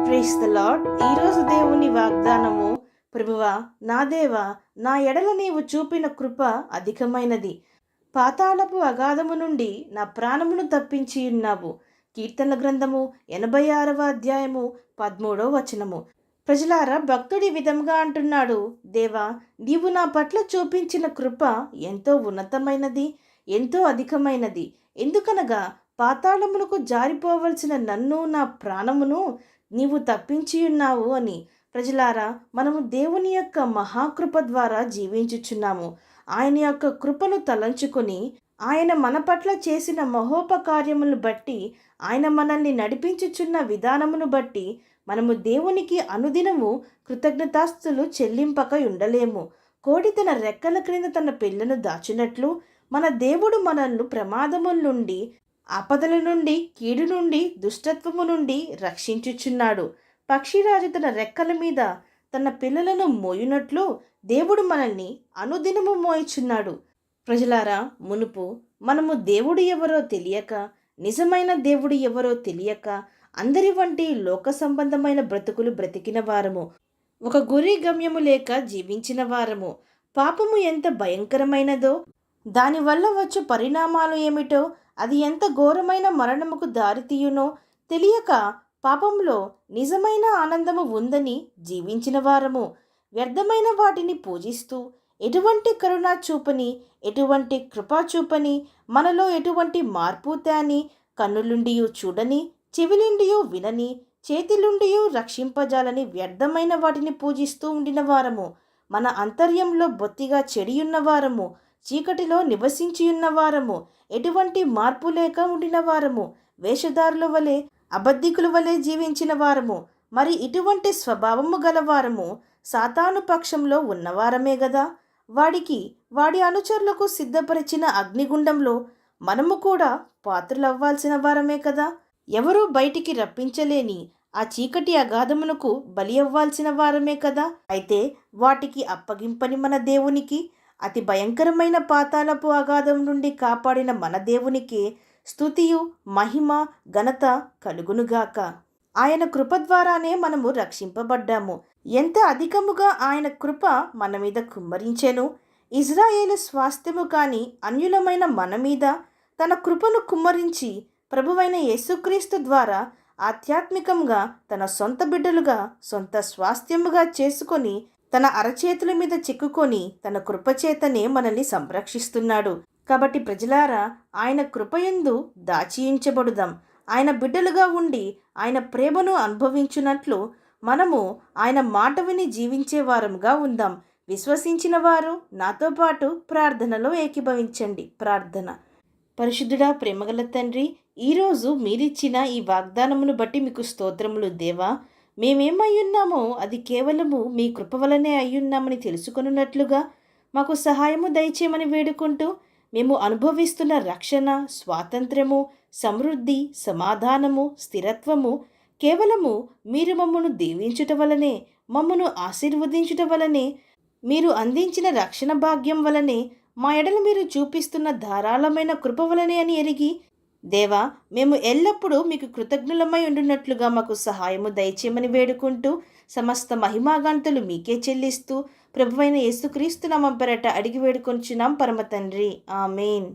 Praise the lord. ఈరోజు దేవుని వాగ్దానము, ప్రభువా నా దేవా, నా ఎడల నీవు చూపిన కృప అధికమైనది. పాతాళపు అగాధము నుండి నా ప్రాణమును తప్పించి ఉన్నావు. కీర్తన గ్రంథము 86వ అధ్యాయము 13వ వచనము. ప్రజలారా, భక్తుడి విధంగా అంటున్నాడు, దేవా నీవు నా పట్ల చూపించిన కృప ఎంతో ఉన్నతమైనది, ఎంతో అధికమైనది. ఎందుకనగా పాతాళమునకు జారిపోవలసిన నన్ను, నా ప్రాణమును నీవు తప్పించి ఉన్నావు అని. ప్రజలారా, మనము దేవుని యొక్క మహాకృప ద్వారా జీవించుచున్నాము. ఆయన యొక్క కృపను తలంచుకొని, ఆయన మన పట్ల చేసిన మహోపకార్యములను బట్టి, ఆయన మనల్ని నడిపించుచున్న విధానమును బట్టి మనము దేవునికి అనుదినము కృతజ్ఞతాస్తులు చెల్లింపక ఉండలేము. కోడి తన రెక్కల క్రింద తన పిల్లను దాచినట్లు మన దేవుడు మనల్ని ప్రమాదముల నుండి, ఆపదల నుండి, కీడు నుండి, దుష్టత్వము నుండి రక్షించుచున్నాడు. పక్షిరాజు తన రెక్కల మీద తన పిల్లలను మోయునట్లు దేవుడు మనల్ని అనుదినము మోయిచున్నాడు. ప్రజలారా, మునుపు మనము దేవుడు ఎవరో తెలియక, నిజమైన దేవుడు ఎవరో తెలియక, అందరి వంటి లోక సంబంధమైన బ్రతుకులు బ్రతికిన వారము. ఒక గురి గమ్యము లేక జీవించిన వారము. పాపము ఎంత భయంకరమైనదో, దానివల్ల వచ్చు పరిణామాలు ఏమిటో, అది ఎంత ఘోరమైన మరణముకు దారితీయునో తెలియక పాపంలో నిజమైన ఆనందము ఉందని జీవించిన వారము. వ్యర్థమైన వాటిని పూజిస్తూ, ఎటువంటి కరుణ చూపని, ఎటువంటి కృపా చూపని, మనలో ఎటువంటి మార్పు తేని, కన్నులుండియు చూడని, చెవిలుండియు వినని, చేతిలుండియు రక్షింపజాలని వ్యర్థమైన వాటిని పూజిస్తూ ఉండిన వారము. మన అంతర్యంలో బొత్తిగా చెడియున్న వారము, చీకటిలో నివసించియున్న వారము, ఎటువంటి మార్పు లేక ఉండిన వారము, వేషధారుల వలె, అబద్ధికుల వలె జీవించిన వారము. మరి ఇటువంటి స్వభావము గలవారము సాతాను పక్షంలో ఉన్నవారమే గదా. వాడి అనుచరులకు సిద్ధపరిచిన అగ్నిగుండంలో మనము కూడా పాత్రలవ్వాల్సిన వారమే కదా. ఎవరూ బయటికి రప్పించలేని ఆ చీకటి అగాధమునకు బలి అవ్వాల్సిన వారమే కదా. అయితే వాటికి అప్పగింపని మన దేవునికి, అతి భయంకరమైన పాతాళపు అగాధం నుండి కాపాడిన మన దేవునికి స్తుతియు, మహిమ, ఘనత కలుగునుగాక. ఆయన కృప ద్వారానే మనము రక్షింపబడ్డాము. ఎంత అధికముగా ఆయన కృప మన మీద కుమ్మరించెను. ఇజ్రాయేలు స్వాస్థ్యము కాని అన్యులమైన మన మీద తన కృపను కుమ్మరించి, ప్రభువైన యేసుక్రీస్తు ద్వారా ఆధ్యాత్మికంగా తన సొంత బిడ్డలుగా, సొంత స్వాస్థ్యముగా చేసుకొని, తన అరచేతుల మీద చిక్కుకొని తన కృపచేతనే మనల్ని సంరక్షిస్తున్నాడు. కాబట్టి ప్రజలారా, ఆయన కృపయందు దాచియించబడుదాం. ఆయన బిడ్డలుగా ఉండి ఆయన ప్రేమను అనుభవించున్నట్లు మనము ఆయన మాట విని జీవించే వారముగా ఉందాం. విశ్వసించిన వారు నాతో పాటు ప్రార్థనలో ఏకీభవించండి. ప్రార్థన. పరిశుద్ధుడా, ప్రేమగల తండ్రి, ఈరోజు మీరిచ్చిన ఈ వాగ్దానమును బట్టి మీకు స్తోత్రములు దేవా. మేమేమయ్యున్నామో అది కేవలము మీ కృప వలనే అయ్యున్నామని తెలుసుకొనున్నట్లుగా మాకు సహాయము దయచేయమని వేడుకుంటూ, మేము అనుభవిస్తున్న రక్షణ, స్వాతంత్ర్యము, సమృద్ధి, సమాధానము, స్థిరత్వము కేవలము మీరు మమ్మను దీవించుట వలనే, మమ్మను ఆశీర్వదించుట వలనే, మీరు అందించిన రక్షణ భాగ్యం వలనే, మా ఎడల మీరు చూపిస్తున్న ధారాళమైన కృప వలనే అని ఎరిగి, దేవా మేము ఎల్లప్పుడూ మీకు కృతజ్ఞులమై ఉండున్నట్లుగా మాకు సహాయము దయచేయమని వేడుకుంటూ, సమస్త మహిమాగాంతులు మీకే చెల్లిస్తూ ప్రభువైన యేసుక్రీస్తు నామం పేరట అడిగి వేడుకొంచున్నాం పరమ తండ్రి. ఆమేన్.